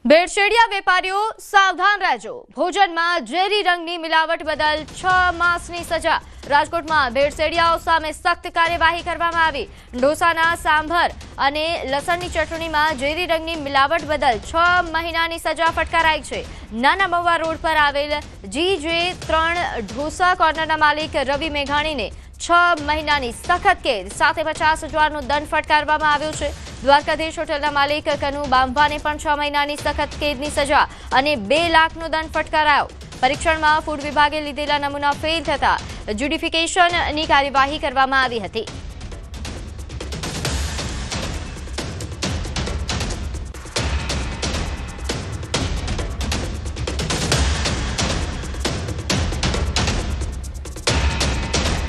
ભેળસેળિયા વેપારીઓ સાવધાન રહેજો, ભોજનમાં ઝેરી રંગની મિલાવટ બદલ 6 માસની સજા। રાજકોટમાં ભેળસેળિયાઓ સામે સખ્ત કાર્યવાહી કરવામાં આવી। ઢોસાના સાંભર અને લસણની ચટણીમાં ઝેરી રંગની મિલાવટ બદલ 6 મહિનાની સજા ફટકારાઈ છે। નાના મહુવા રોડ પર આવેલ GJ3 ઢોસા કોર્નરના માલિક રવિ મેઘાણીને 6 મહિનાની સખત કેદ સાથે 50,000નો દંડ ફટકારવામાં આવ્યો છે। દ્વારકાધીશ હોટલના માલિક કનુ બાંભાને પણ 6 મહિનાની સખત કેદની સજા અને 2 લાખનો દંડ ફટકારાયો। પરીક્ષણમાં ફૂડ વિભાગે લીધેલા નમૂના ફેલ થતા જ્યુડિફિકેશનની કાર્યવાહી કરવામાં આવી હતી।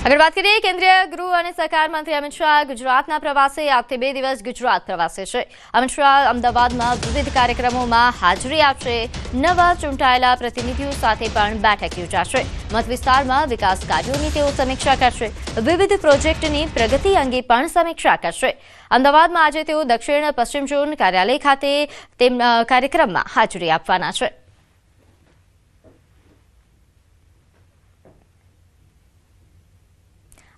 આગળ વાત કરીએ, કેન્દ્રીય ગૃહ અને સહકાર મંત્રી અમિત શાહ ગુજરાતના પ્રવાસે આજથી 2 દિવસ ગુજરાત પ્રવાસે છે। અમિત શાહ અમદાવાદમાં વિવિધ કાર્યક્રમોમાં હાજરી આપશે। નવા ચૂંટાયેલા પ્રતિનિધિઓ સાથે પણ બેઠક યોજાશે। મત વિસ્તારમાં વિકાસ કાર્યોની તેઓ સમીક્ષા કરશે। વિવિધ પ્રોજેક્ટની પ્રગતિ અંગે પણ સમીક્ષા કરશે। અમદાવાદમાં આજે તેઓ દક્ષિણ પશ્ચિમ ઝોન કાર્યાલય ખાતે તેમના કાર્યક્રમમાં હાજરી આપવાના છે।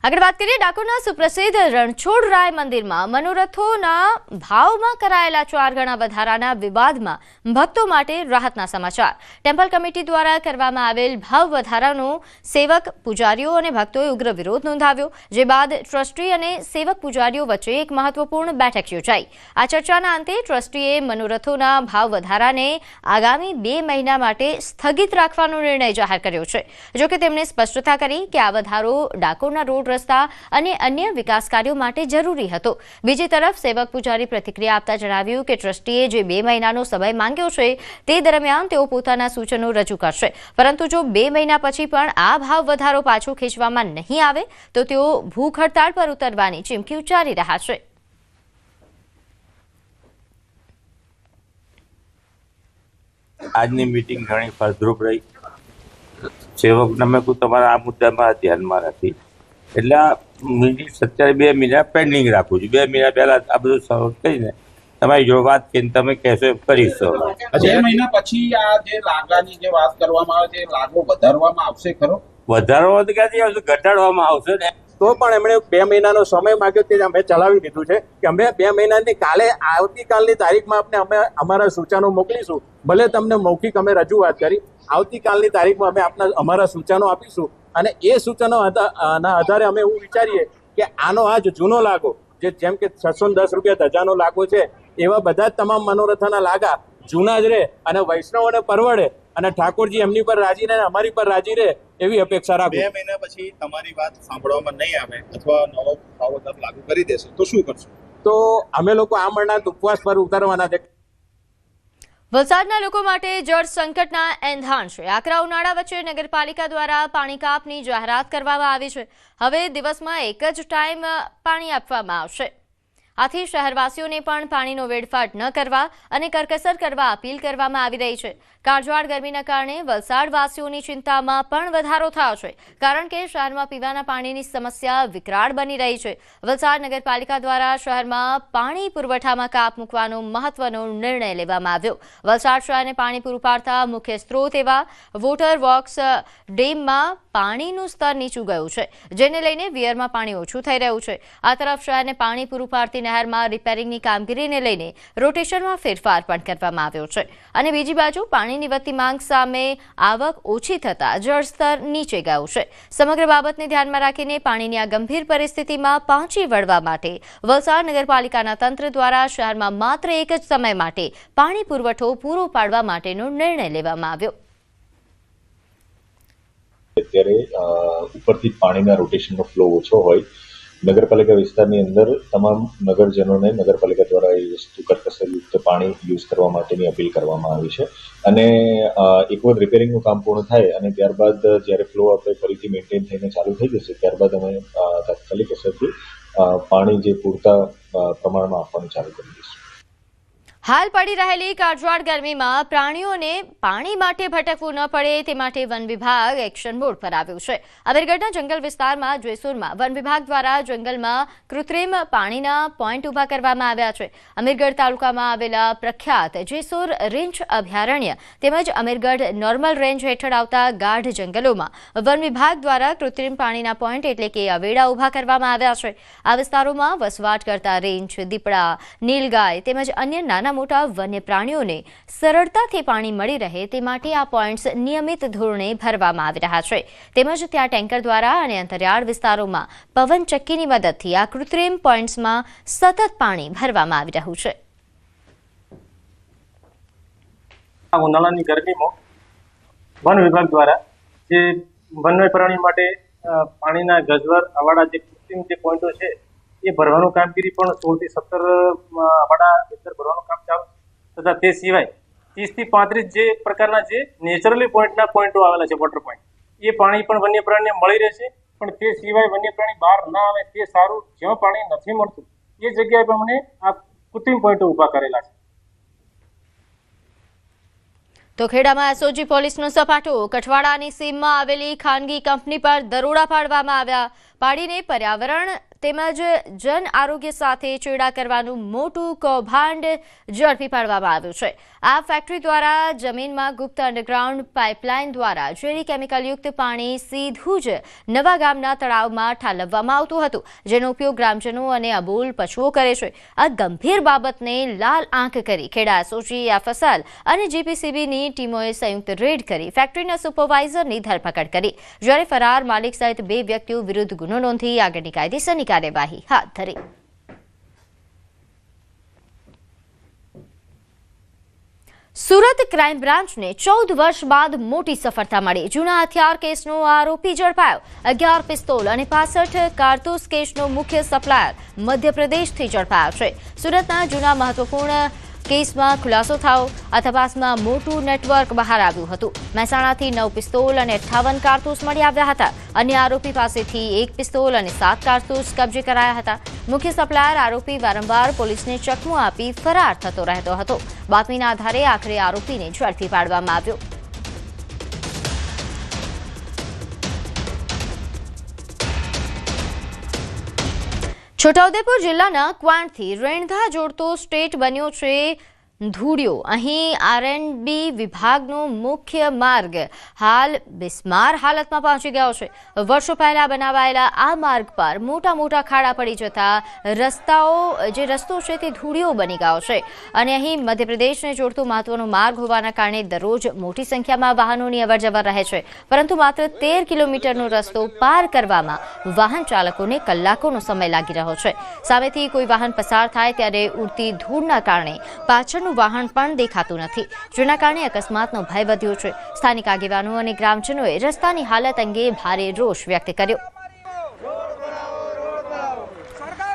આગળ વાત કરીએ, ડાકોરના સુપ્રસિદ્ધ રણછોડરાય મંદિરમાં મનોરથોના ભાવમાં કરાયેલા 4 ગણા વધારાના વિવાદમાં ભક્તો માટે રાહતના સમાચાર। ટેમ્પલ કમિટી દ્વારા કરવામાં આવેલ ભાવ વધારાનો સેવક પૂજારીઓ અને ભક્તોએ ઉગ્ર વિરોધ નોંધાવ્યો, જે બાદ ટ્રસ્ટી અને સેવક પૂજારીઓ વચ્ચે એક મહત્વપૂર્ણ બેઠક યોજાઈ। આ ચર્ચાના અંતે ટ્રસ્ટીએ મનોરથોના ભાવ વધારાને આગામી 2 મહિના માટે સ્થગિત રાખવાનો નિર્ણય જાહેર કર્યો છે। જોકે તેમણે સ્પષ્ટતા કરી કે આ વધારો ડાકોરના રોડ રસ્તા અને અન્ય વિકાસ કાર્યો માટે જરૂરી હતો। બીજી તરફ સેવક પૂજારી પ્રતિક્રિયા આપતા જણાવ્યું કે ટ્રસ્ટીએ જે 2 મહિનાનો સમય માંગ્યો છે તે દરમિયાન તેઓ પોતાના સૂચનો રજૂ કરશે, પરંતુ જો 2 મહિના પછી પણ આ ભાવ વધારો પાછો ખેંચવામાં નહીં આવે તો તેઓ ભૂખ હડતાળ પર ઉતરવાની ચીમકી ઉચ્ચારી રહ્યા છે। આજની મીટિંગ ઘણી ફળદ્રુપ રહી। સેવકને મેં કહ્યું તમારા આ મુદ્દામાં ધ્યાનમાં રાખી એટલે મીટિંગ 2 મહિના પેન્ડિંગ રાખું છું। 2 મહિના પહેલા આ બધું સોલ્વ કરીને તમારી જોડે વાત કરીને તમે કહેશો કરીશું। 2 મહિના પછી આ જે લાગાની જે વાત કરવામાં આવે છે લાગો વધારવામાં આવશે ખરો? વધારવામાં તો ક્યાંથી આવશે, ઘટાડવામાં આવશે ને। તો પણ એમણે 2 મહિનાનો સમય માંગ્યો તે અમે ચલાવી દીધું છે કે અમે 2 મહિનાની આવતીકાલની તારીખમાં અમે અમારા સૂચનો મોકલીશું। ભલે તમને મૌખિક અમે રજૂઆત કરી, આવતીકાલની તારીખમાં અમે અમારા સૂચનો આપીશું અને એ સૂચનોના આધારે અમે એવું વિચારીએ કે આનો આ જૂનો લાગો જેમ કે 610 રૂપિયા ધજાનો લાગો છે, એવા બધા જ તમામ મનોરથોના લાગા જૂના જ રહે અને વૈષ્ણવોને પરવડે અને ઠાકોરજી એમની પર રાજી રહે, અમારી પર રાજી રહે એવી અપેક્ષા રાખું। 2 મહિના પછી તમારી વાત સાંભળવામાં નહીં આવે અથવા નવો ભાવ દર લાગુ કરી દેશે તો શું કરશો? તો અમે લોકો આ મરનાથ ઉપવાસ પર ઉતારવાના છે। વલસાડના લોકો માટે જળ સંકટના એંધાણ છે। આકરા ઉનાળા વચ્ચે નગરપાલિકા દ્વારા પાણી કાપની જાહેરાત કરવામાં આવી છે। હવે દિવસમાં એક જ ટાઈમ પાણી આપવામાં આવશે। આથી શહેરવાસીઓને પણ પાણીનો વેડફાટ ન કરવા અને કરકસર કરવા અપીલ કરવામાં આવી રહી છે। કાળઝાળ ગરમીના કારણે વલસાડવાસીઓની ચિંતામાં પણ વધારો થયો છે, કારણ કે શહેરમાં પીવાના પાણીની સમસ્યા વિકરાળ બની રહી છે। વલસાડ નગરપાલિકા દ્વારા શહેરમાં પાણી પુરવઠામાં કાપ મૂકવાનો મહત્વનો નિર્ણય લેવામાં આવ્યો। વલસાડ શહેરને પાણી પૂરું પાડતા મુખ્ય સ્ત્રોત એવા વોટર વર્ક્સ ડેમમાં પાણીનું સ્તર નીચું ગયું છે, જેને લઈને વિયરમાં પાણી ઓછું થઈ રહ્યું છે। આ તરફ શહેરને પાણી પૂરું પાડતી નહેરમાં રિપેરિંગની કામગીરીને લઈને રોટેશનમાં ફેરફાર પણ કરવામાં આવ્યો છે અને બીજી બાજુ પાણીની વધતી માંગ સામે આવક ઓછી થતા જળસ્તર નીચે ગયું છે। સમગ્ર બાબતને ધ્યાનમાં રાખીને પાણીની આ ગંભીર પરિસ્થિતિમાં પહોંચી વળવા માટે વલસાડ નગરપાલિકાના તંત્ર દ્વારા શહેરમાં માત્ર એક જ સમય માટે પાણી પુરવઠો પૂરો પાડવા માટેનો નિર્ણય લેવામાં આવ્યો। અત્યારે ઉપરથી પાણીના રોટેશનનો ફ્લો ઓછો હોય, નગરપાલિકા વિસ્તારની અંદર તમામ નગરજનોને નગરપાલિકા દ્વારા એ વસ્તુ કરકસરયુક્ત પાણી યુઝ કરવા માટેની અપીલ કરવામાં આવી છે અને એક વખત રિપેરિંગનું કામ પૂર્ણ થાય અને ત્યારબાદ જ્યારે ફ્લો આપણે ફરીથી મેન્ટેન થઈને ચાલુ થઈ જશે ત્યારબાદ અમે તાત્કાલિક અસરથી પાણી જે પૂરતા પ્રમાણમાં આપવાનું ચાલુ કરી દઈશું। હાલ પડી રહેલી કાળઝાળ ગરમીમાં પ્રાણીઓને પાણી માટે ભટકવું ન પડે તે માટે વન વિભાગ એક્શન મોડ પર આવ્યું છે. અમીરગઢના જંગલ વિસ્તારમાં જેસુરમાં વન વિભાગ દ્વારા જંગલમાં કૃત્રિમ પાણીના પોઈન્ટ ઊભા કરવામાં આવ્યા છે. અમીરગઢ તાલુકામાં આવેલા પ્રખ્યાત જેસુર રીંછ અભયારણ્ય તેમજ અમીરગઢ નોર્મલ રેન્જ હેઠળ આવતા ગાઢ જંગલોમાં વન વિભાગ દ્વારા કૃત્રિમ પાણીના પોઈન્ટ એટલે કે અવેડા ઊભા કરવામાં આવ્યા છે. આ વિસ્તારોમાં વસવાટ કરતા રીંછ, દીપડા, નીલગાય તેમજ અન્ય નાના મોટા વન્ય પ્રાણીઓને સરળતાથી પાણી મળી રહે તે માટે આ પોઈન્ટ્સ નિયમિત ધોરણે ભરવામાં આવી રહ્યા છે. તેમજ ત્યાં ટેન્કર દ્વારા અને અંતરિયાળ વિસ્તારોમાં પવનચક્કીની મદદથી આ કૃત્રિમ પોઈન્ટ્સમાં સતત પાણી ભરવામાં આવી રહ્યું છે. ઉનાળાની ગરમીમાં વન વિભાગ દ્વારા જે વન્ય પ્રાણી માટે પાણીના ગજવર અવાડા જે કૃત્રિમ જે પોઈન્ટો છે એ ભરવાનું કામગીરી પણ 16 થી 17 અવાડા ભરવાનું કામ ચાલુ તથા તે સિવાય 30 થી 35 જે પ્રકારના જે નેચરલી પોઈન્ટો આવેલા છે વોટર પોઈન્ટ એ પાણી પણ વન્ય પ્રાણીને મળી રહેશે. પણ તે સિવાય વન્ય પ્રાણી બહાર ના આવે તે સારું, જ્યાં પાણી નથી મળતું એ જગ્યાએ પણ મને આ કૃત્રિમ પોઈન્ટો ઊભા કરેલા છે. તો ખેડામાં એસઓજી પોલીસનો સપાટો. કઠવાડાની સીમમાં આવેલી ખાનગી કંપની પર દરોડા પાડવામાં આવ્યા. પાડીને પર્યાવરણ તેમજ જન આરોગ્ય સાથે ચેડા કરવાનું મોટું કૌભાંડ ઝડપી પાડવામાં આવ્યું છે. આ ફેક્ટરી દ્વારા જમીનમાં ગુપ્ત અંડરગ્રાઉન્ડ પાઇપલાઇન દ્વારા ઝેરી કેમિકલયુક્ત પાણી સીધું જ નવા ગામના તળાવમાં ઠાલવવામાં આવતું હતું, જેનો ઉપયોગ ગ્રામજનો અને અબોલ પશુઓ કરે છે. આ ગંભીર બાબતને લાલ આંખ કરી ખેડા એસઓજી, એફએસએલ અને જીપીસીબીની ટીમોએ સંયુક્ત રેડ કરી ફેક્ટરીના સુપરવાઇઝરની ધરપકડ કરી, જ્યારે ફરાર માલિક સહિત 2 વ્યક્તિઓ વિરુદ્ધ ગુનો નોંધી આગળની કાયદેસરની કાર્યવાહી હાથ ધરી. સુરત ક્રાઇમ બ્રાન્ચને 14 વર્ષ બાદ મોટી સફળતા મળી. જૂના હથિયાર કેસનો આરોપી ઝડપાયો. 11 પિસ્તોલ અને 65 કારતૂસ કેસનો મુખ્ય સપ્લાયર મધ્યપ્રદેશથી ઝડપાયો છે. સુરતના જૂના મહત્વપૂર્ણ કેસમાં ખુલાસો થયો. આ તપાસમાં મોટું નેટવર્ક બહાર આવ્યું હતું. મહેસાણાથી 9 પિસ્તોલ અને 58 કારતૂસ મળી આવ્યા હતા. અન્ય આરોપી પાસેથી 1 પિસ્તોલ અને 7 કારતૂસ કબજે કરાયા હતા. મુખ્ય સપ્લાયર આરોપી વારંવાર પોલીસને ચકમો આપી ફરાર થતો રહેતો હતો. બાતમીના આધારે આખરે આરોપીને ઝડપી પાડવામાં આવ્યો. છોટાઉદેપુર જિલ્લાના ક્વાંટથી રેણધા જોડતો સ્ટેટ બન્યો છે ધૂળિયો. અહીં આરએનબી વિભાગનો મુખ્ય માર્ગ હાલ બિસ્માર હાલતમાં પહોંચી ગયો છે. વર્ષો પહેલા બનાવાયેલા આ માર્ગ પર મોટા મોટા ખાડા પડી જતા રસ્તો છે તે ધૂળિયો બની ગયો છે. અને અહીં મધ્યપ્રદેશને જોડતો મહત્વનો માર્ગ હોવાના કારણે દરરોજ મોટી સંખ્યામાં વાહનોની અવરજવર રહે છે. પરંતુ માત્ર 13 કિલોમીટરનો રસ્તો પાર કરવામાં વાહન ચાલકોને કલાકોનો સમય લાગી રહ્યો છે. સામેથી કોઈ વાહન પસાર થાય ત્યારે ઉડતી ધૂળના કારણે પાછળનું વાહન પણ દેખાતું નથી, જેના કારણે અકસ્માતનો ભય વધ્યો છે. સ્થાનિક આગેવાનો અને ગ્રામજનોએ રસ્તાની હાલત અંગે ભારે રોષ વ્યક્ત કર્યો.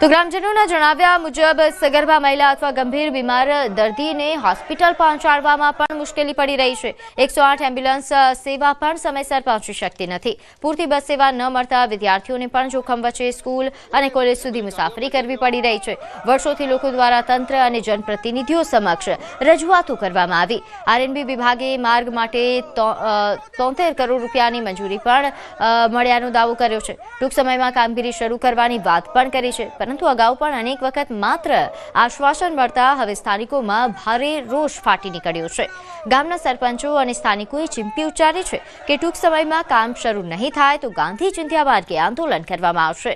તો ગ્રામજનોના જણાવ્યા મુજબ સગર્ભા મહિલા અથવા ગંભીર બીમાર દર્દીને હોસ્પિટલ પહોંચાડવામાં પણ મુશ્કેલી પડી રહી છે. 108 એમ્બ્યુલન્સ સેવા પણ સમયસર પહોંચી શકતી નથી. પૂરતી બસ સેવા ન મળતા વિદ્યાર્થીઓને પણ જોખમ વચ્ચે સ્કૂલ અને કોલેજ સુધી મુસાફરી કરવી પડી રહી છે. વર્ષોથી લોકો દ્વારા તંત્ર અને જનપ્રતિનિધિઓ સમક્ષ રજૂઆતો કરવામાં આવી. આરએનબી વિભાગે માર્ગ માટે 73 કરોડ રૂપિયાની મંજૂરી પણ મળ્યાનો દાવો કર્યો છે. ટૂંક સમયમાં કામગીરી શરૂ કરવાની વાત પણ કરી છે. પરંતુ અગાઉ પણ અનેક વખત માત્ર આશ્વાસન મળતા હવે સ્થાનિકોમાં ભારે રોષ ફાટી નીકળ્યો છે. ગામના સરપંચો અને સ્થાનિકોએ ચીમકી ઉચ્ચારી છે કે ટૂંક સમયમાં કામ શરૂ નહીં થાય તો ગાંધી ચિંધ્યા માર્ગે આંદોલન કરવામાં આવશે.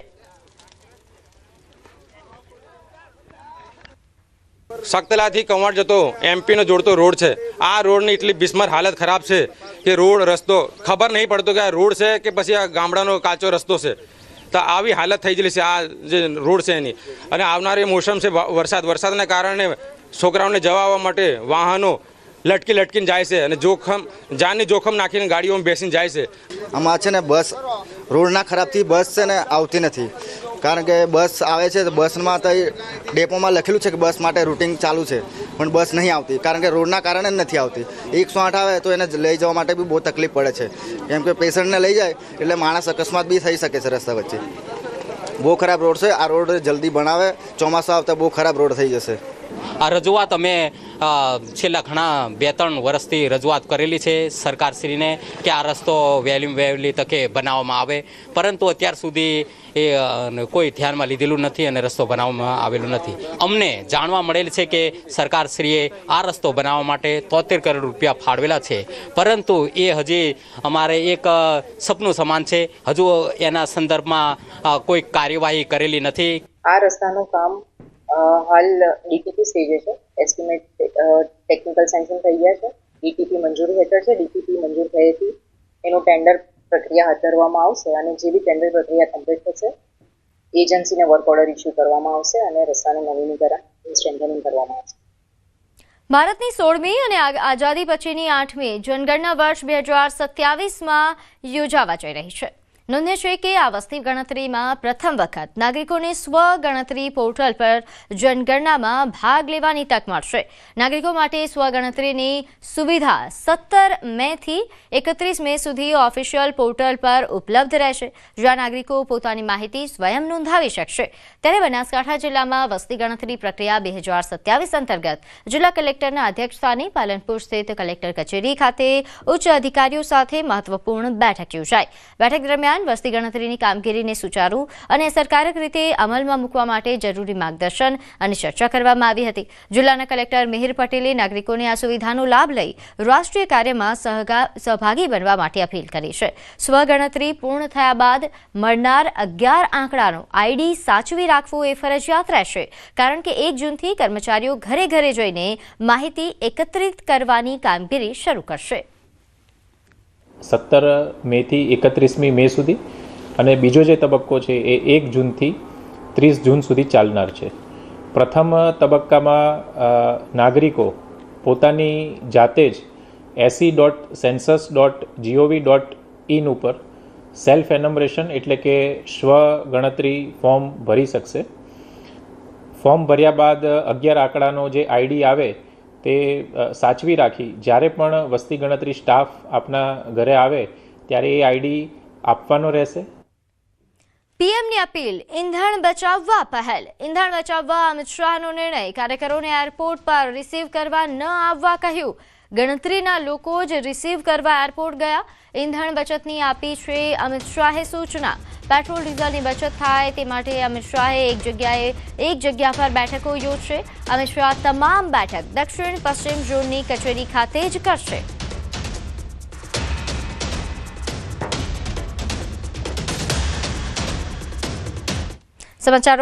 સખતલાથી કવાંટ જતો એમપીનો જોડતો રોડ છે. આ રોડની એટલી બિસ્માર હાલત ખરાબ છે કે રોડ રસ્તો ખબર નહીં પડતો કે આ રોડ છે કે પછી આ ગામડાનો કાચો રસ્તો છે. તો આવી હાલત થઈ ગયેલી છે આ જે રોડ છે એની. અને આવનારી મોસમ છે વરસાદના કારણે છોકરાઓને જવા આવવા માટે વાહનો લટકીને જાય છે અને જાનની જોખમ નાખીને ગાડીઓમાં બેસીને જાય છે. આમાં છે ને બસ રોડના ખરાબથી બસ છે ને આવતી નથી. કારણ કે બસ આવે છે તો બસમાં તો ડેપોમાં લખેલું છે કે બસ માટે રૂટિંગ ચાલુ છે, પણ બસ નહીં આવતી કારણ કે રોડના કારણે જ નથી આવતી. 108 આવે તો એને લઈ જવા માટે બી બહુ તકલીફ પડે છે, કેમ કે પેશન્ટને લઈ જાય એટલે માણસ અકસ્માત બી થઈ શકે છે રસ્તા વચ્ચે. બહુ ખરાબ રોડ છે. આ રોડ જલ્દી બનાવે, ચોમાસું આવતા બહુ ખરાબ રોડ થઈ જશે. આ રજૂઆત અમે છેલ્લા ઘણા 2-3 વર્ષથી રજૂઆત કરેલી છે સરકારશ્રીને કે આ રસ્તો વહેલી તકે બનાવવામાં આવે, પરંતુ અત્યાર સુધી એ કોઈ ધ્યાનમાં લીધેલું નથી અને રસ્તો બનાવવામાં આવેલો નથી. અમને જાણવા મળેલ છે કે સરકારશ્રીએ આ રસ્તો બનાવવા માટે 73 કરોડ રૂપિયા ફાળવેલા છે, પરંતુ એ હજી અમારે એક સપનું સમાન છે. હજુ એના સંદર્ભમાં કોઈ કાર્યવાહી કરેલી નથી. આ રસ્તાનું કામ હાલ ડીટીપી સ્ટેજે છે. એસ્ટિમેટ ટેકનિકલ સેન્કશન થઈ ગયા છે. ડીટીપી મંજૂરી હેઠળ છે. ડીટીપી મંજૂર થયેથી એનું ટેન્ડર પ્રક્રિયા હાથ ધરવામાં આવશે અને જે બી ટેન્ડર પ્રક્રિયા કમ્પ્લીટ થશે એજન્સીને વર્ક ઓર્ડર ઇસ્યુ કરવામાં આવશે અને રસ્તાનું નવીનીકરણ સ્ટ્રેન્થનિંગ કરવામાં આવશે. ભારતની 16મી અને આઝાદી પછીની 8મી જનગણના વર્ષ 2027માં યોજાવા જઈ રહી છે. નોંધ્ય છે કે આ વસ્તી ગણતરીમાં પ્રથમ વખત નાગરિકોને સ્વગણતરી પોર્ટલ પર જનગણનામાં ભાગ લેવાની તક મળશે. નાગરિકો માટે સ્વગણતરીની સુવિધા 17 મેથી 31 મે સુધી ઓફિશિયલ પોર્ટલ પર ઉપલબ્ધ રહેશે, જ્યાં નાગરિકો પોતાની માહિતી સ્વયં નોંધાવી શકશે. ત્યારે બનાસકાંઠા જિલ્લામાં વસ્તી ગણતરી પ્રક્રિયા 2027 અંતર્ગત જિલ્લા કલેક્ટરના અધ્યક્ષસ્થાને પાલનપુર સ્થિત કલેક્ટર કચેરી ખાતે ઉચ્ચ અધિકારીઓ સાથે મહત્વપૂર્ણ બેઠક યોજાઈ. બેઠક દરમિયાન વસ્તી ગણતરીની કામગીરીને સુચારુ અને અસરકારક રીતે અમલમાં મૂકવા માટે જરૂરી માર્ગદર્શન અને ચર્ચા કરવામાં આવી હતી. જિલ્લાના કલેક્ટર મિહિર પટેલે નાગરિકોને આ સુવિધાનો લાભ લઈ રાષ્ટ્રીય કાર્યમાં સહભાગી બનવા માટે અપીલ કરી છે. સ્વગણતરી પૂર્ણ થયા બાદ મળનાર 11 આંકડાનો આઈડી સાચવી રાખવું એ ફરજિયાત રહેશે, કારણ કે 1 જૂનથી કર્મચારીઓ ઘરે ઘરે જઈને માહિતી એકત્રિત કરવાની કામગીરી શરૂ કરશે. 17 મેથી 31મી મે સુધી અને બીજો જે તબક્કો છે એ 1 જૂનથી 30 જૂન સુધી ચાલનાર છે. પ્રથમ તબક્કામાં નાગરિકો પોતાની જાતે જ se.census.gov.in ઉપર સેલ્ફ એનમરેશન એટલે કે સ્વગણતરી ફોર્મ ભરી શકશે. ફોર્મ ભર્યા બાદ 11 આંકડાનો જે આઈડી આવે તે સાચવી રાખી જ્યારે પણ વસ્તી ગણતરી સ્ટાફ આપના ઘરે આવે ત્યારે એ આઈડી આપવાનો રહેશે. પીએમની અપીલ, ઈંધણ બચાવવા પહેલ. ઈંધણ બચાવવા અમિત શાહનો નિર્ણય. કાર્યકરોને એરપોર્ટ પર રિસીવ કરવા ન આવવા કહ્યું. ગણતરીના લોકો જ રિસીવ કરવા એરપોર્ટ ગયા. ઈંધણ બચતની આપી છે અમિત શાહે સૂચના. પેટ્રોલ ડીઝલની બચત થાય તે માટે અમિત શાહે એક જગ્યા પર બેઠકો યોજશે. અમિત શાહ તમામ બેઠક દક્ષિણ પશ્ચિમ ઝોનની કચેરી ખાતે જ કરશે. સમાચારો